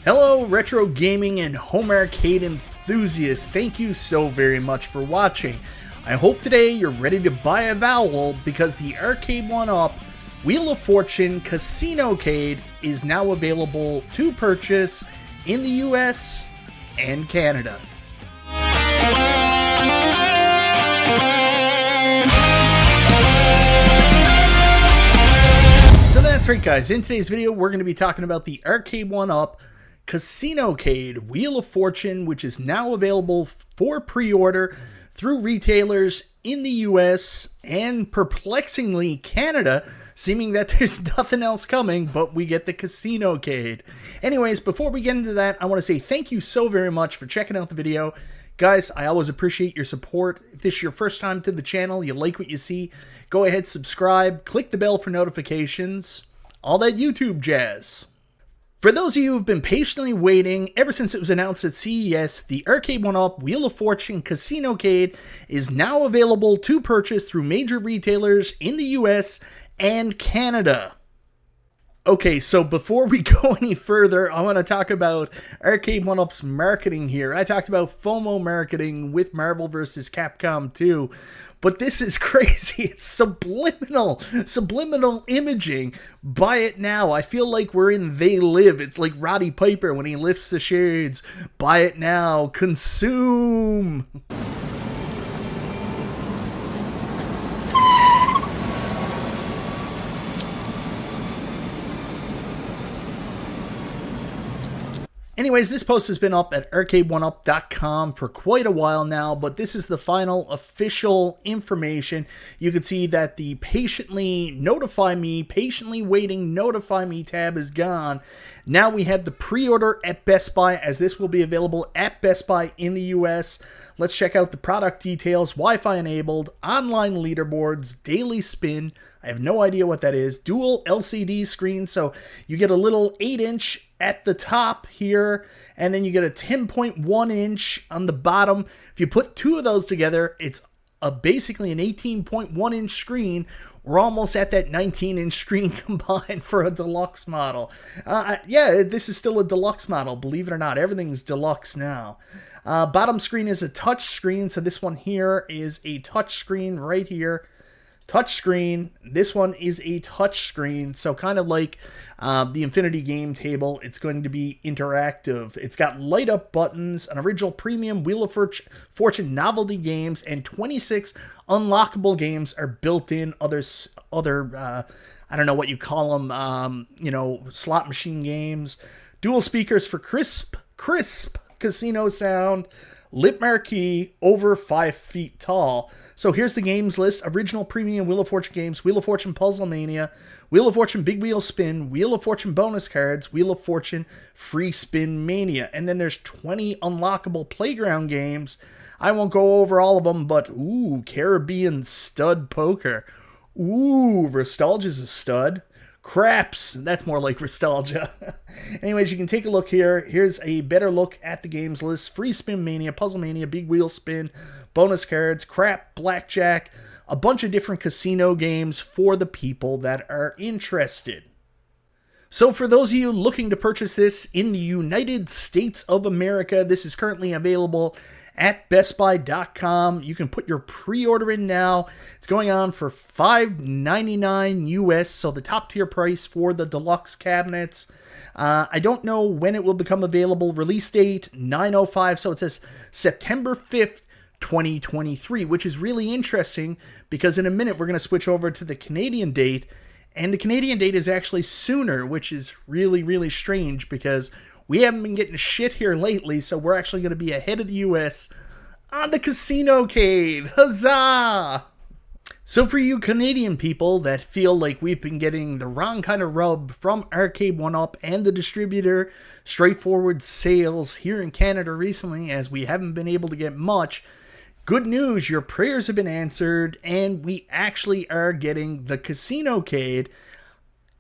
Hello retro gaming and home arcade enthusiasts, thank you so very much for watching. I hope today you're ready to buy a vowel because the Arcade1Up Wheel of Fortune CasinoCade is now available to purchase in the US and Canada. So that's right guys, in today's video we're going to be talking about the Arcade1Up CasinoCade Wheel of Fortune, which is now available for pre-order through retailers in the US and perplexingly Canada, seeming that there's nothing else coming but we get the CasinoCade. Anyways, before we get into that, I want to say thank you so very much for checking out the video. Guys, I always appreciate your support. If this is your first time to the channel, you like what you see, go ahead, subscribe, click the bell for notifications, all that YouTube jazz. For those of you who've been patiently waiting, ever since it was announced at CES, the Arcade1Up Wheel of Fortune CasinoCade is now available to purchase through major retailers in the US and Canada. Okay, so before we go any further, I want to talk about Arcade1Up's marketing here. I talked about FOMO marketing with Marvel vs. Capcom 2, but this is crazy. It's subliminal imaging. Buy it now. I feel like we're in They Live. It's like Roddy Piper when he lifts the shades. Buy it now. Consume. Anyways, this post has been up at Arcade1Up.com for quite a while now, but this is the final official information. You can see that the patiently waiting notify me tab is gone. Now we have the pre-order at Best Buy, as this will be available at Best Buy in the US. Let's check out the product details. Wi-Fi enabled, online leaderboards, daily spin. I have no idea what that is. Dual LCD screen, so you get a little 8-inch at the top here, and then you get a 10.1 inch on the bottom. If you put two of those together, it's basically an 18.1 inch screen. We're almost at that 19-inch screen combined for a deluxe model. Yeah, this is still a deluxe model, believe it or not. Everything's deluxe now. Bottom screen is a touch screen, so this one here is a touch screen right here. Touch screen. This one is a touch screen, so kind of like the Infinity game table, it's going to be interactive. It's got light up buttons, an original premium Wheel of Fortune novelty games, and 26 unlockable games are built in. Other I don't know what you call them, slot machine games. Dual speakers for crisp casino sound. Lit marquee, over 5 feet tall. So here's the games list. Original premium Wheel of Fortune games, Wheel of Fortune Puzzle Mania, Wheel of Fortune Big Wheel Spin, Wheel of Fortune bonus cards, Wheel of Fortune Free Spin Mania. And then there's 20 unlockable playground games. I won't go over all of them, but ooh, Caribbean Stud Poker. Ooh, Nostalgia's a stud. Craps, that's more like nostalgia. Anyways, you can take a look here. Here's a better look at the games list. Free Spin Mania, Puzzle Mania, Big Wheel Spin, bonus cards, crap, blackjack, a bunch of different casino games for the people that are interested. So for those of you looking to purchase this in the United States of America, this is currently available at BestBuy.com. You can put your pre-order in now. It's going on for $5.99 US, so the top tier price for the deluxe cabinets. I don't know when it will become available. Release date 9/05, so it says September 5th, 2023, which is really interesting because in a minute we're going to switch over to the Canadian date, and the Canadian date is actually sooner, which is really, really strange because we haven't been getting shit here lately, so we're actually going to be ahead of the US on the CasinoCade. Huzzah! So for you Canadian people that feel like we've been getting the wrong kind of rub from Arcade1Up and the distributor, straightforward sales here in Canada recently, as we haven't been able to get much, good news, your prayers have been answered, and we actually are getting the CasinoCade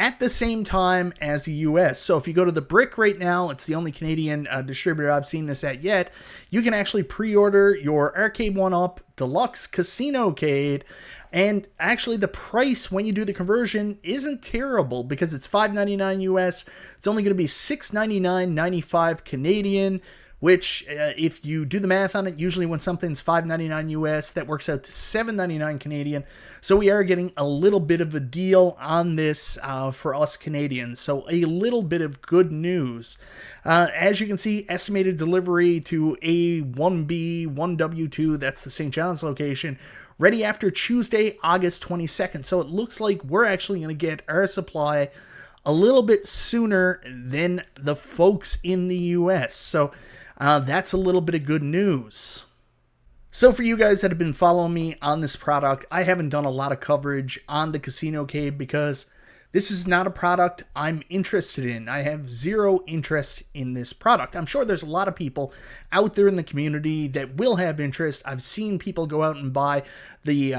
at the same time as the US. So if you go to the Brick right now, it's the only Canadian distributor I've seen this at yet, you can actually pre-order your Arcade1Up Deluxe CasinoCade. And actually the price when you do the conversion isn't terrible because it's $5.99 US. It's only going to be $6.99.95 Canadian, which if you do the math on it, usually when something's $5.99 US, that works out to $7.99 Canadian. So we are getting a little bit of a deal on this for us Canadians. So a little bit of good news. As you can see, estimated delivery to A1B, 1W2, that's the St. John's location, ready after Tuesday, August 22nd. So it looks like we're actually going to get our supply a little bit sooner than the folks in the US. So that's a little bit of good news. So for you guys that have been following me on this product, I haven't done a lot of coverage on the CasinoCade because this is not a product I'm interested in. I have zero interest in this product. I'm sure there's a lot of people out there in the community that will have interest. I've seen people go out and buy the,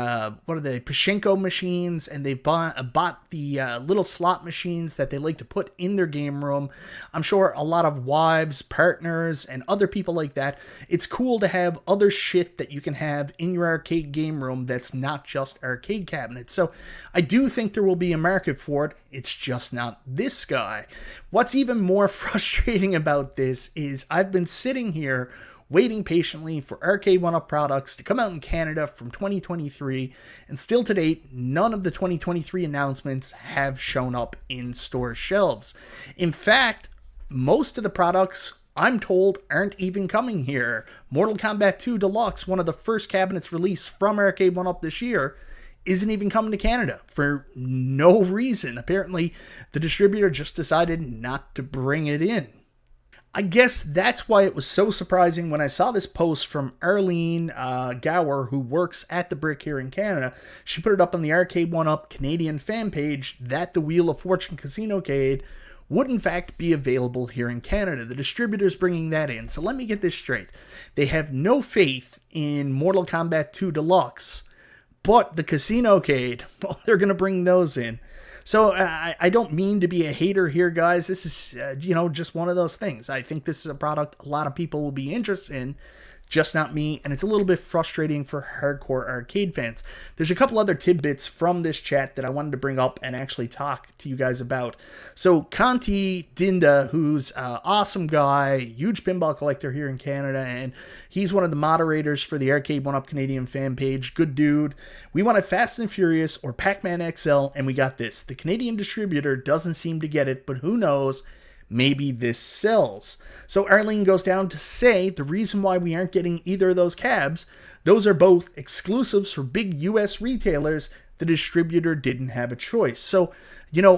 Pachinko machines, and they've bought the little slot machines that they like to put in their game room. I'm sure a lot of wives, partners, and other people like that, it's cool to have other shit that you can have in your arcade game room that's not just arcade cabinets. So I do think there will be a market for it. It's just not this guy. What's even more frustrating about this is I've been sitting here waiting patiently for Arcade1Up products to come out in Canada from 2023, and still to date, none of the 2023 announcements have shown up in store shelves. In fact, most of the products, I'm told, aren't even coming here. Mortal Kombat 2 Deluxe, one of the first cabinets released from Arcade1Up this year, isn't even coming to Canada for no reason. Apparently, the distributor just decided not to bring it in. I guess that's why it was so surprising when I saw this post from Arlene Gower, who works at the Brick here in Canada. She put it up on the Arcade1Up Canadian fan page that the Wheel of Fortune CasinoCade would in fact be available here in Canada. The distributor's bringing that in. So let me get this straight. They have no faith in Mortal Kombat 2 Deluxe, but the CasinoCade, well, they're going to bring those in. So I don't mean to be a hater here, guys. This is, just one of those things. I think this is a product a lot of people will be interested in, just not me, and it's a little bit frustrating for hardcore arcade fans. There's a couple other tidbits from this chat that I wanted to bring up and actually talk to you guys about. So Conti Dinda, who's an awesome guy, huge pinball collector here in Canada, and he's one of the moderators for the Arcade1Up Canadian fan page. Good dude. We wanted Fast and Furious or Pac-Man XL, and we got this. The Canadian distributor doesn't seem to get it, but who knows? Maybe this sells. So Arlene goes down to say the reason why we aren't getting either of those cabs, those are both exclusives for big US retailers. The distributor didn't have a choice. So,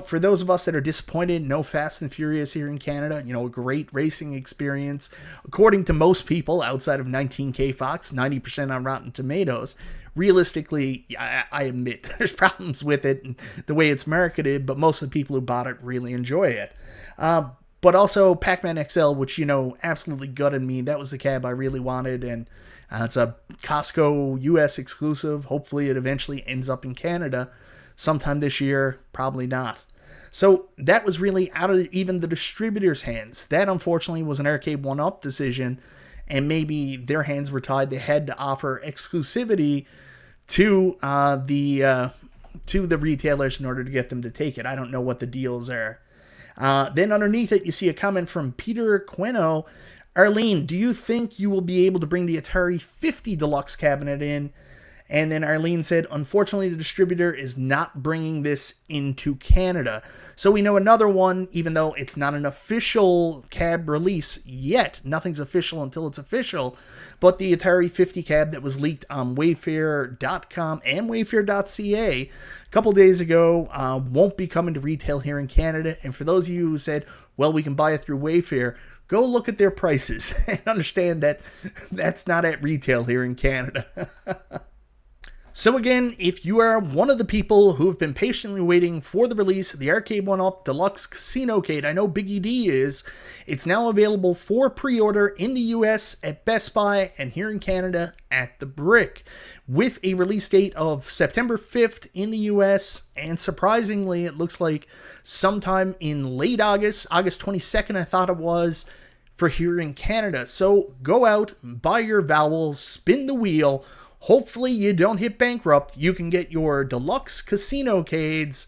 for those of us that are disappointed, no Fast and Furious here in Canada, a great racing experience. According to most people outside of 19K Fox, 90% on Rotten Tomatoes. Realistically, I admit there's problems with it and the way it's marketed, but most of the people who bought it really enjoy it. But also Pac-Man XL, which, absolutely gutted me. That was the cab I really wanted, and it's a Costco US exclusive. Hopefully it eventually ends up in Canada sometime this year. Probably not. So that was really out of even the distributor's hands. That, unfortunately, was an Arcade1Up decision, and maybe their hands were tied. They had to offer exclusivity to the retailers in order to get them to take it. I don't know what the deals are. Then underneath it, you see a comment from Peter Queno. Arlene, do you think you will be able to bring the Atari 50 Deluxe cabinet in? And then Arlene said, unfortunately, the distributor is not bringing this into Canada. So we know another one, even though it's not an official cab release yet. Nothing's official until it's official. But the Atari 50 cab that was leaked on Wayfair.com and Wayfair.ca a couple days ago won't be coming to retail here in Canada. And for those of you who said, well, we can buy it through Wayfair, go look at their prices and understand that that's not at retail here in Canada. So again, if you are one of the people who have been patiently waiting for the release of the Arcade1Up Deluxe CasinoCade, I know Biggie D is, it's now available for pre-order in the US at Best Buy and here in Canada at The Brick, with a release date of September 5th in the US, and surprisingly, it looks like sometime in late August, August 22nd I thought it was, for here in Canada. So go out, buy your vowels, spin the wheel. Hopefully you don't hit bankrupt. You can get your Deluxe CasinoCades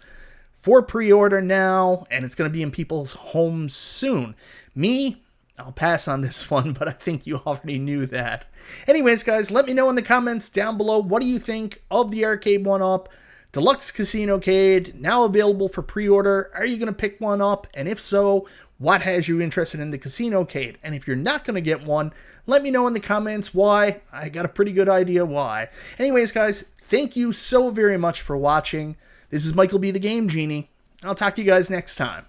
for pre-order now, and it's going to be in people's homes soon. Me, I'll pass on this one, but I think you already knew that. Anyways, guys, let me know in the comments down below, what do you think of the Arcade1Up Deluxe CasinoCade, now available for pre-order? Are you going to pick one up? And if so, what has you interested in the CasinoCade? And if you're not going to get one, let me know in the comments why. I got a pretty good idea why. Anyways, guys, thank you so very much for watching. This is Michael B. the Game Genie. I'll talk to you guys next time.